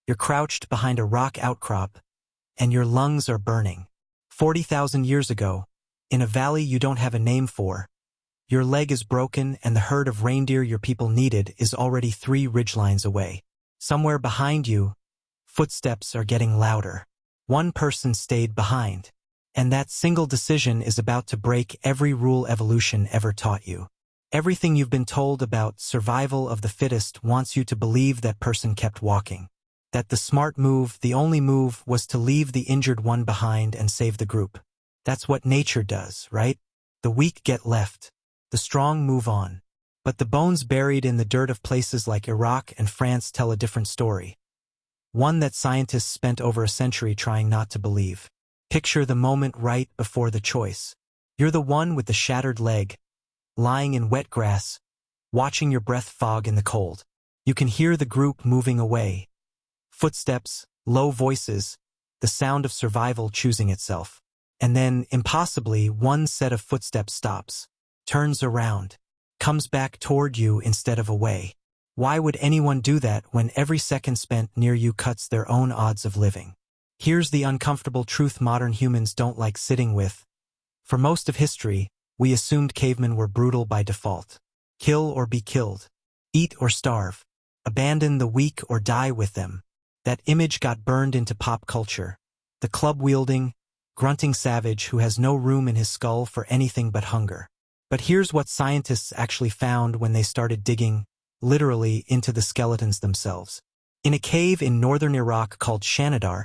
You're crouched behind a rock outcrop, and your lungs are burning. 40,000 years ago, in a valley you don't have a name for, your leg is broken and the herd of reindeer your people needed is already 3 ridgelines away. Somewhere behind you, footsteps are getting louder. One person stayed behind. And that single decision is about to break every rule evolution ever taught you. Everything you've been told about survival of the fittest wants you to believe that person kept walking. That the smart move, the only move, was to leave the injured one behind and save the group. That's what nature does, right? The weak get left. The strong move on. But the bones buried in the dirt of places like Iraq and France tell a different story. One that scientists spent over a century trying not to believe. Picture the moment right before the choice. You're the one with the shattered leg, lying in wet grass, watching your breath fog in the cold. You can hear the group moving away. Footsteps, low voices, the sound of survival choosing itself. And then, impossibly, one set of footsteps stops, turns around, comes back toward you instead of away. Why would anyone do that when every second spent near you cuts their own odds of living? Here's the uncomfortable truth modern humans don't like sitting with. For most of history, we assumed cavemen were brutal by default. Kill or be killed. Eat or starve. Abandon the weak or die with them. That image got burned into pop culture. The club-wielding, grunting savage who has no room in his skull for anything but hunger. But here's what scientists actually found when they started digging, literally, into the skeletons themselves. In a cave in northern Iraq called Shanidar,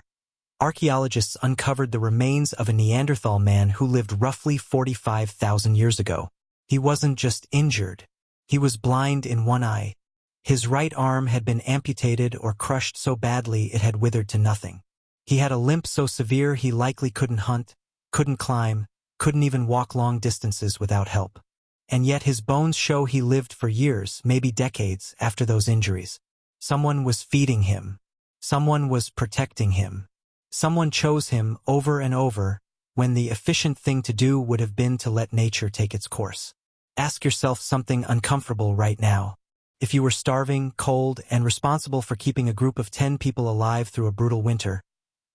archaeologists uncovered the remains of a Neanderthal man who lived roughly 45,000 years ago. He wasn't just injured. He was blind in one eye. His right arm had been amputated or crushed so badly it had withered to nothing. He had a limp so severe he likely couldn't hunt, couldn't climb, couldn't even walk long distances without help. And yet his bones show he lived for years, maybe decades, after those injuries. Someone was feeding him. Someone was protecting him. Someone chose him over and over when the efficient thing to do would have been to let nature take its course. Ask yourself something uncomfortable right now. If you were starving, cold, and responsible for keeping a group of 10 people alive through a brutal winter,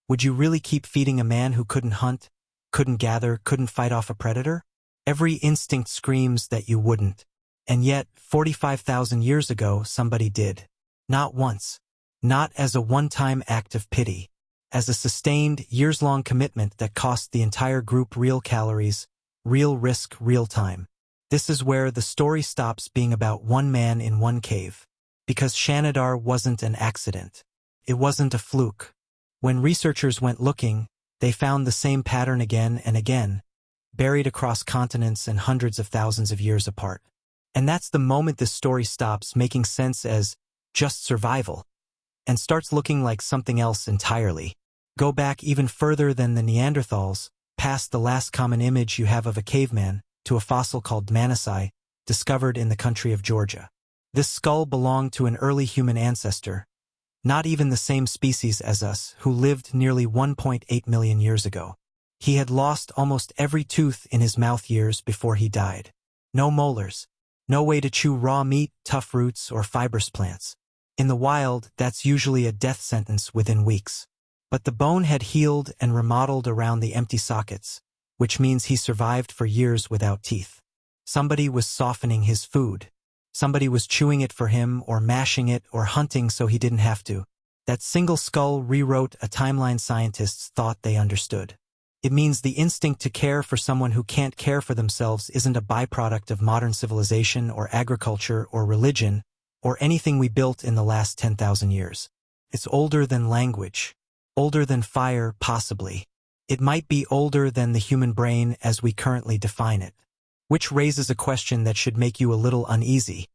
would you really keep feeding a man who couldn't hunt, couldn't gather, couldn't fight off a predator? Every instinct screams that you wouldn't. And yet, 45,000 years ago, somebody did. Not once. Not as a one-time act of pity. As a sustained, years-long commitment that cost the entire group real calories, real risk, real time. This is where the story stops being about one man in one cave. Because Shanidar wasn't an accident. It wasn't a fluke. When researchers went looking, they found the same pattern again and again, buried across continents and hundreds of thousands of years apart. And that's the moment this story stops making sense as just survival, and starts looking like something else entirely. Go back even further than the Neanderthals, past the last common image you have of a caveman, to a fossil called Manasai, discovered in the country of Georgia. This skull belonged to an early human ancestor, not even the same species as us, who lived nearly 1.8 million years ago. He had lost almost every tooth in his mouth years before he died. No molars. No way to chew raw meat, tough roots, or fibrous plants. In the wild, that's usually a death sentence within weeks. But the bone had healed and remodeled around the empty sockets, which means he survived for years without teeth. Somebody was softening his food. Somebody was chewing it for him or mashing it or hunting so he didn't have to. That single skull rewrote a timeline scientists thought they understood. It means the instinct to care for someone who can't care for themselves isn't a byproduct of modern civilization or agriculture or religion or anything we built in the last 10,000 years. It's older than language. Older than fire, possibly. It might be older than the human brain as we currently define it. Which raises a question that should make you a little uneasy.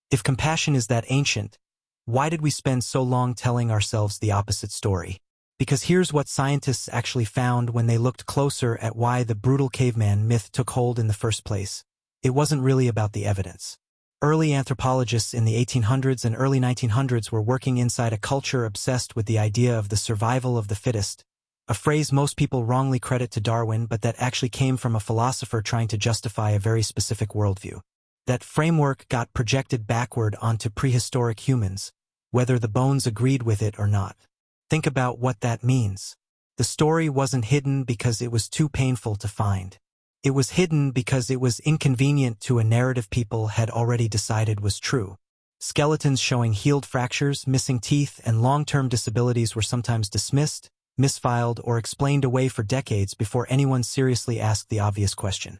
If compassion is that ancient, why did we spend so long telling ourselves the opposite story? Because here's what scientists actually found when they looked closer at why the brutal caveman myth took hold in the first place. It wasn't really about the evidence. Early anthropologists in the 1800s and early 1900s were working inside a culture obsessed with the idea of the survival of the fittest, a phrase most people wrongly credit to Darwin but that actually came from a philosopher trying to justify a very specific worldview. That framework got projected backward onto prehistoric humans, whether the bones agreed with it or not. Think about what that means. The story wasn't hidden because it was too painful to find. It was hidden because it was inconvenient to a narrative people had already decided was true. Skeletons showing healed fractures, missing teeth, and long-term disabilities were sometimes dismissed, misfiled, or explained away for decades before anyone seriously asked the obvious question.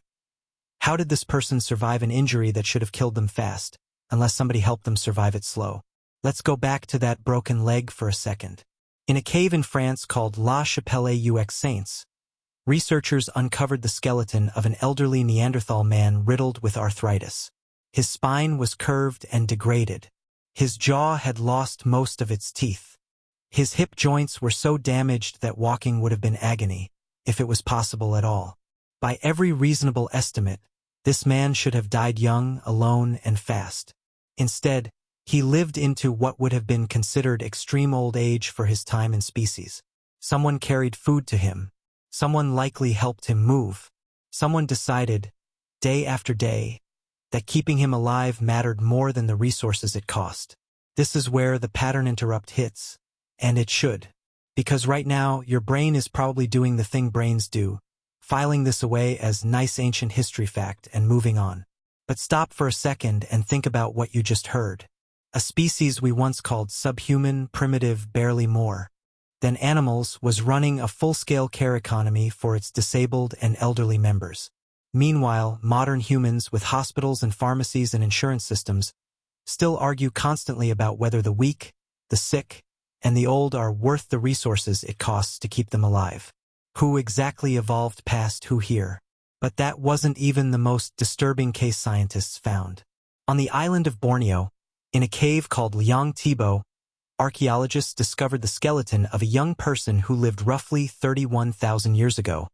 How did this person survive an injury that should have killed them fast, unless somebody helped them survive it slow? Let's go back to that broken leg for a second. In a cave in France called La Chapelle aux Saints, researchers uncovered the skeleton of an elderly Neanderthal man riddled with arthritis. His spine was curved and degraded. His jaw had lost most of its teeth. His hip joints were so damaged that walking would have been agony, if it was possible at all. By every reasonable estimate, this man should have died young, alone, and fast. Instead, he lived into what would have been considered extreme old age for his time and species. Someone carried food to him. Someone likely helped him move. Someone decided, day after day, that keeping him alive mattered more than the resources it cost. This is where the pattern interrupt hits, and it should. Because right now, your brain is probably doing the thing brains do, filing this away as nice ancient history fact and moving on. But stop for a second and think about what you just heard. A species we once called subhuman, primitive, barely more than animals was running a full-scale care economy for its disabled and elderly members. Meanwhile, modern humans with hospitals and pharmacies and insurance systems still argue constantly about whether the weak, the sick, and the old are worth the resources it costs to keep them alive. Who exactly evolved past who here? But that wasn't even the most disturbing case scientists found. On the island of Borneo, in a cave called Liang Tibo, archaeologists discovered the skeleton of a young person who lived roughly 31,000 years ago,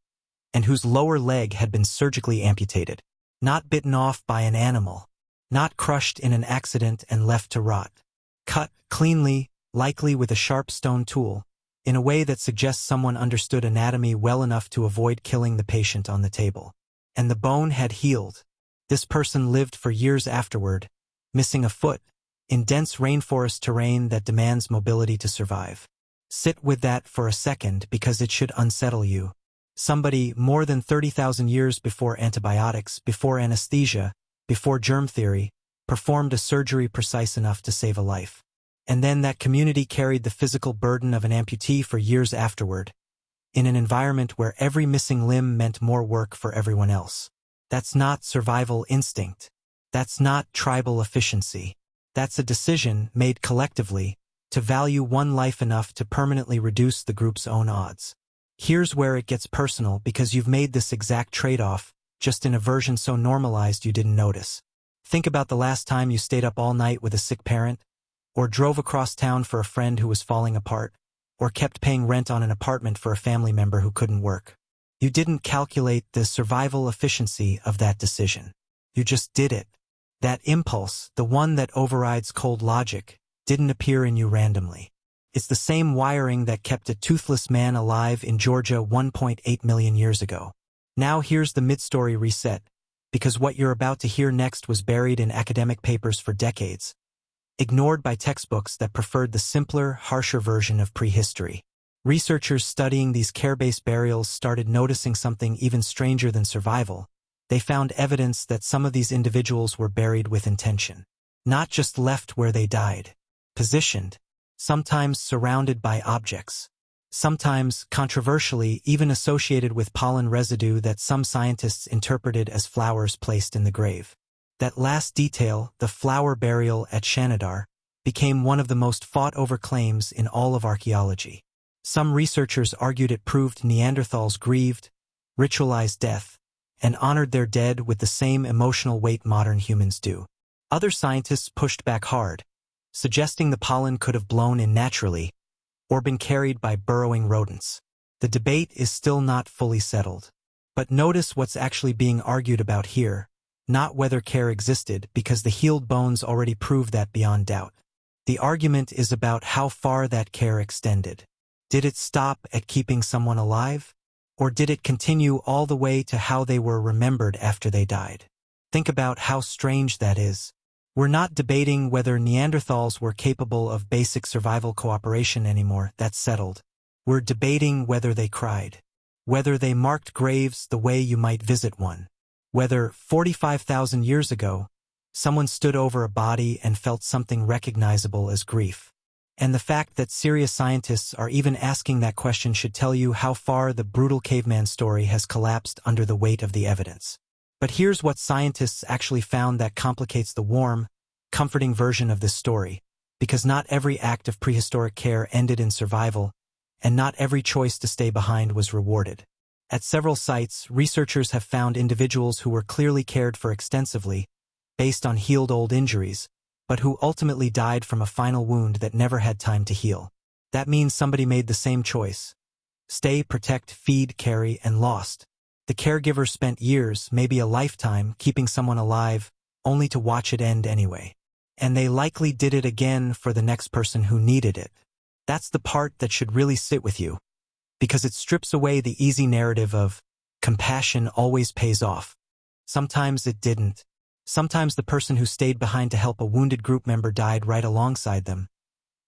and whose lower leg had been surgically amputated, not bitten off by an animal, not crushed in an accident and left to rot. Cut cleanly, likely with a sharp stone tool, in a way that suggests someone understood anatomy well enough to avoid killing the patient on the table. And the bone had healed. This person lived for years afterward, missing a foot, in dense rainforest terrain that demands mobility to survive. Sit with that for a second because it should unsettle you. Somebody more than 30,000 years before antibiotics, before anesthesia, before germ theory, performed a surgery precise enough to save a life. And then that community carried the physical burden of an amputee for years afterward, in an environment where every missing limb meant more work for everyone else. That's not survival instinct. That's not tribal efficiency. That's a decision made collectively to value one life enough to permanently reduce the group's own odds. Here's where it gets personal because you've made this exact trade-off, just in a version so normalized you didn't notice. Think about the last time you stayed up all night with a sick parent, or drove across town for a friend who was falling apart, or kept paying rent on an apartment for a family member who couldn't work. You didn't calculate the survival efficiency of that decision. You just did it. That impulse, the one that overrides cold logic, didn't appear in you randomly. It's the same wiring that kept a toothless man alive in Georgia 1.8 million years ago. Now here's the mid-story reset, because what you're about to hear next was buried in academic papers for decades, ignored by textbooks that preferred the simpler, harsher version of prehistory. Researchers studying these care-based burials started noticing something even stranger than survival. They found evidence that some of these individuals were buried with intention. Not just left where they died. Positioned. Sometimes surrounded by objects. Sometimes, controversially, even associated with pollen residue that some scientists interpreted as flowers placed in the grave. That last detail, the flower burial at Shanidar, became one of the most fought-over claims in all of archaeology. Some researchers argued it proved Neanderthals grieved, ritualized death, and honored their dead with the same emotional weight modern humans do. Other scientists pushed back hard, suggesting the pollen could have blown in naturally, or been carried by burrowing rodents. The debate is still not fully settled. But notice what's actually being argued about here, not whether care existed, because the healed bones already prove that beyond doubt. The argument is about how far that care extended. Did it stop at keeping someone alive? Or did it continue all the way to how they were remembered after they died? Think about how strange that is. We're not debating whether Neanderthals were capable of basic survival cooperation anymore, that's settled. We're debating whether they cried. Whether they marked graves the way you might visit one. Whether, 45,000 years ago, someone stood over a body and felt something recognizable as grief. And the fact that serious scientists are even asking that question should tell you how far the brutal caveman story has collapsed under the weight of the evidence. But here's what scientists actually found that complicates the warm, comforting version of this story, because not every act of prehistoric care ended in survival, and not every choice to stay behind was rewarded. At several sites, researchers have found individuals who were clearly cared for extensively, based on healed old injuries, but who ultimately died from a final wound that never had time to heal. That means somebody made the same choice. Stay, protect, feed, carry, and lost. The caregiver spent years, maybe a lifetime, keeping someone alive, only to watch it end anyway. And they likely did it again for the next person who needed it. That's the part that should really sit with you, because it strips away the easy narrative of compassion always pays off. Sometimes it didn't. Sometimes the person who stayed behind to help a wounded group member died right alongside them,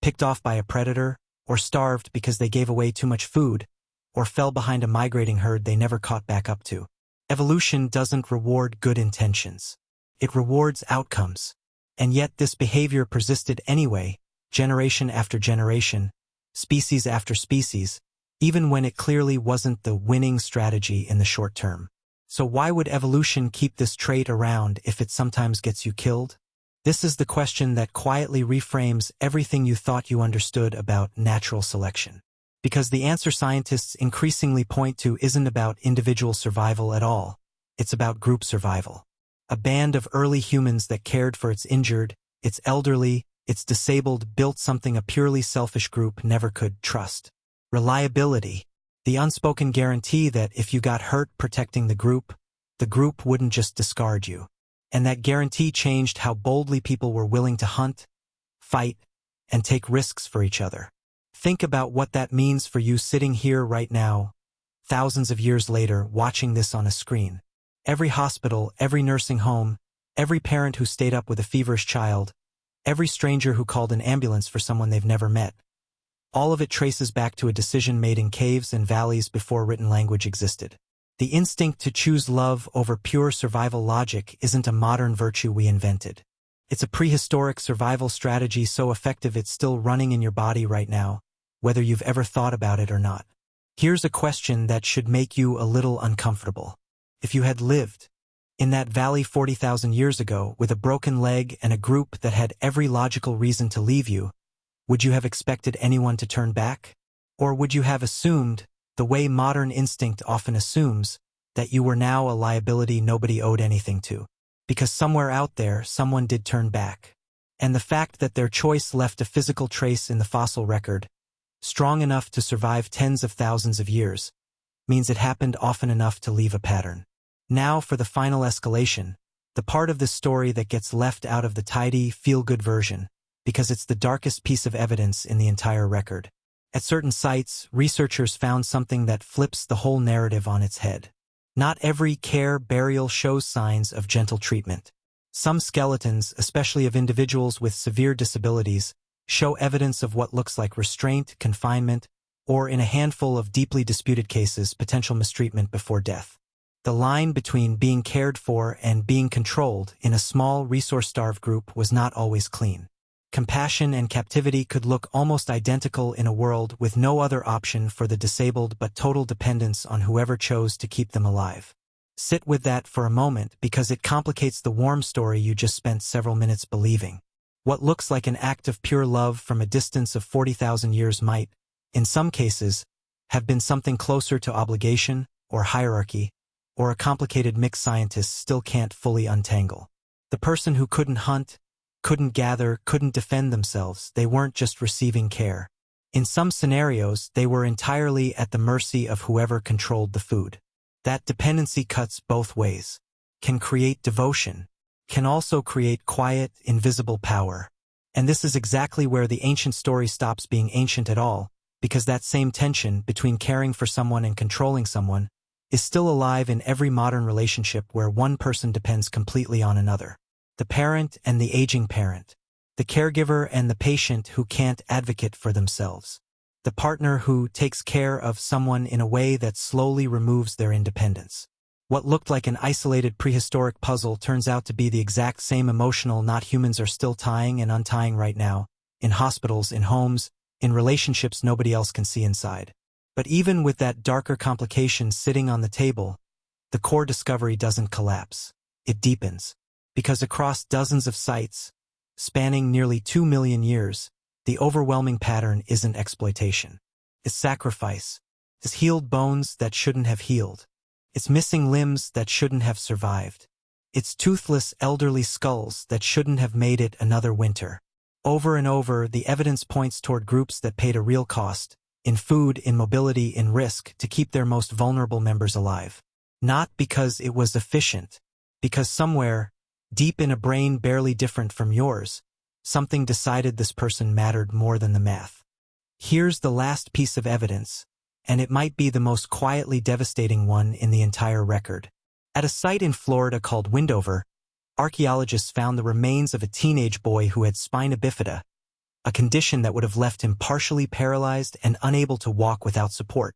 picked off by a predator, or starved because they gave away too much food, or fell behind a migrating herd they never caught back up to. Evolution doesn't reward good intentions. It rewards outcomes. And yet this behavior persisted anyway, generation after generation, species after species, even when it clearly wasn't the winning strategy in the short term. So why would evolution keep this trait around if it sometimes gets you killed? This is the question that quietly reframes everything you thought you understood about natural selection. Because the answer scientists increasingly point to isn't about individual survival at all. It's about group survival. A band of early humans that cared for its injured, its elderly, its disabled built something a purely selfish group never could trust. Reliability. The unspoken guarantee that if you got hurt protecting the group wouldn't just discard you. And that guarantee changed how boldly people were willing to hunt, fight, and take risks for each other. Think about what that means for you sitting here right now, thousands of years later, watching this on a screen. Every hospital, every nursing home, every parent who stayed up with a feverish child, every stranger who called an ambulance for someone they've never met. All of it traces back to a decision made in caves and valleys before written language existed. The instinct to choose love over pure survival logic isn't a modern virtue we invented. It's a prehistoric survival strategy so effective it's still running in your body right now, whether you've ever thought about it or not. Here's a question that should make you a little uncomfortable. If you had lived in that valley 40,000 years ago with a broken leg and a group that had every logical reason to leave you, would you have expected anyone to turn back? Or would you have assumed, the way modern instinct often assumes, that you were now a liability nobody owed anything to? Because somewhere out there, someone did turn back. And the fact that their choice left a physical trace in the fossil record, strong enough to survive tens of thousands of years, means it happened often enough to leave a pattern. Now for the final escalation, the part of this story that gets left out of the tidy, feel-good version, because it's the darkest piece of evidence in the entire record. At certain sites, researchers found something that flips the whole narrative on its head. Not every care burial shows signs of gentle treatment. Some skeletons, especially of individuals with severe disabilities, show evidence of what looks like restraint, confinement, or in a handful of deeply disputed cases, potential mistreatment before death. The line between being cared for and being controlled in a small, resource-starved group was not always clean. Compassion and captivity could look almost identical in a world with no other option for the disabled but total dependence on whoever chose to keep them alive. Sit with that for a moment because it complicates the warm story you just spent several minutes believing. What looks like an act of pure love from a distance of 40,000 years might, in some cases, have been something closer to obligation or hierarchy, or a complicated mix scientists still can't fully untangle. The person who couldn't hunt, couldn't gather, couldn't defend themselves, they weren't just receiving care. In some scenarios, they were entirely at the mercy of whoever controlled the food. That dependency cuts both ways. Can create devotion, can also create quiet, invisible power. And this is exactly where the ancient story stops being ancient at all, because that same tension between caring for someone and controlling someone is still alive in every modern relationship where one person depends completely on another. the parent and the aging parent, the caregiver and the patient who can't advocate for themselves, the partner who takes care of someone in a way that slowly removes their independence. What looked like an isolated prehistoric puzzle turns out to be the exact same emotional knot humans are still tying and untying right now, in hospitals, in homes, in relationships nobody else can see inside. But even with that darker complication sitting on the table, the core discovery doesn't collapse. It deepens. Because across dozens of sites, spanning nearly 2 million years, the overwhelming pattern isn't exploitation. It's sacrifice. It's healed bones that shouldn't have healed. It's missing limbs that shouldn't have survived. It's toothless elderly skulls that shouldn't have made it another winter. Over and over, the evidence points toward groups that paid a real cost, in food, in mobility, in risk, to keep their most vulnerable members alive. Not because it was efficient, because somewhere, deep in a brain barely different from yours, something decided this person mattered more than the math. Here's the last piece of evidence, and it might be the most quietly devastating one in the entire record. At a site in Florida called Windover, archaeologists found the remains of a teenage boy who had spina bifida, a condition that would have left him partially paralyzed and unable to walk without support.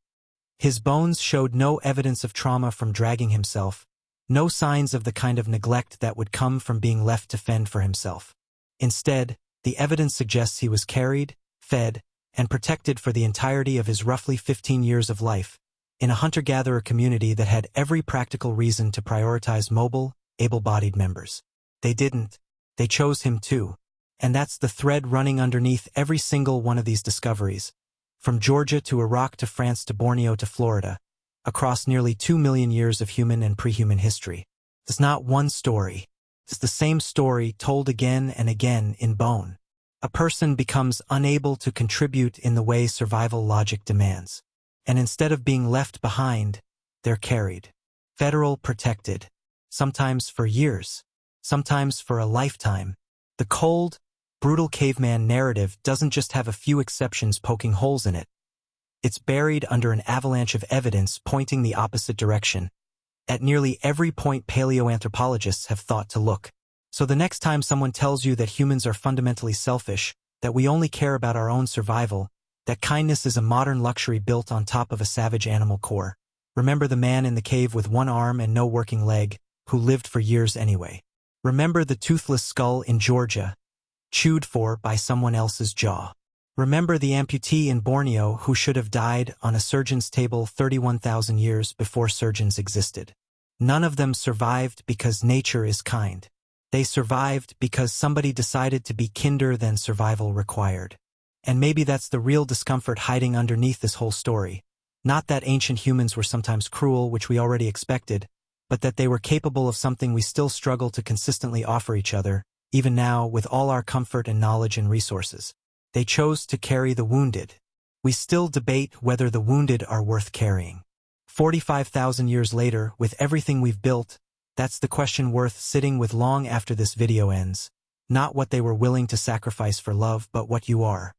His bones showed no evidence of trauma from dragging himself, no signs of the kind of neglect that would come from being left to fend for himself. Instead, the evidence suggests he was carried, fed, and protected for the entirety of his roughly 15 years of life, in a hunter-gatherer community that had every practical reason to prioritize mobile, able-bodied members. They didn't. They chose him too. And that's the thread running underneath every single one of these discoveries, from Georgia to Iraq to France to Borneo to Florida, across nearly 2 million years of human and pre-human history. It's not one story. It's the same story told again and again in bone. A person becomes unable to contribute in the way survival logic demands. And instead of being left behind, they're carried. Federal protected. Sometimes for years. Sometimes for a lifetime. The cold, brutal caveman narrative doesn't just have a few exceptions poking holes in it. It's buried under an avalanche of evidence pointing the opposite direction. At nearly every point paleoanthropologists have thought to look. So the next time someone tells you that humans are fundamentally selfish, that we only care about our own survival, that kindness is a modern luxury built on top of a savage animal core, remember the man in the cave with one arm and no working leg, who lived for years anyway. Remember the toothless skull in Georgia, chewed for by someone else's jaw. Remember the amputee in Borneo who should have died on a surgeon's table 31,000 years before surgeons existed. None of them survived because nature is kind. They survived because somebody decided to be kinder than survival required. And maybe that's the real discomfort hiding underneath this whole story. Not that ancient humans were sometimes cruel, which we already expected, but that they were capable of something we still struggle to consistently offer each other, even now with all our comfort and knowledge and resources. They chose to carry the wounded. We still debate whether the wounded are worth carrying. 45,000 years later, with everything we've built, that's the question worth sitting with long after this video ends. Not what they were willing to sacrifice for love, but what you are.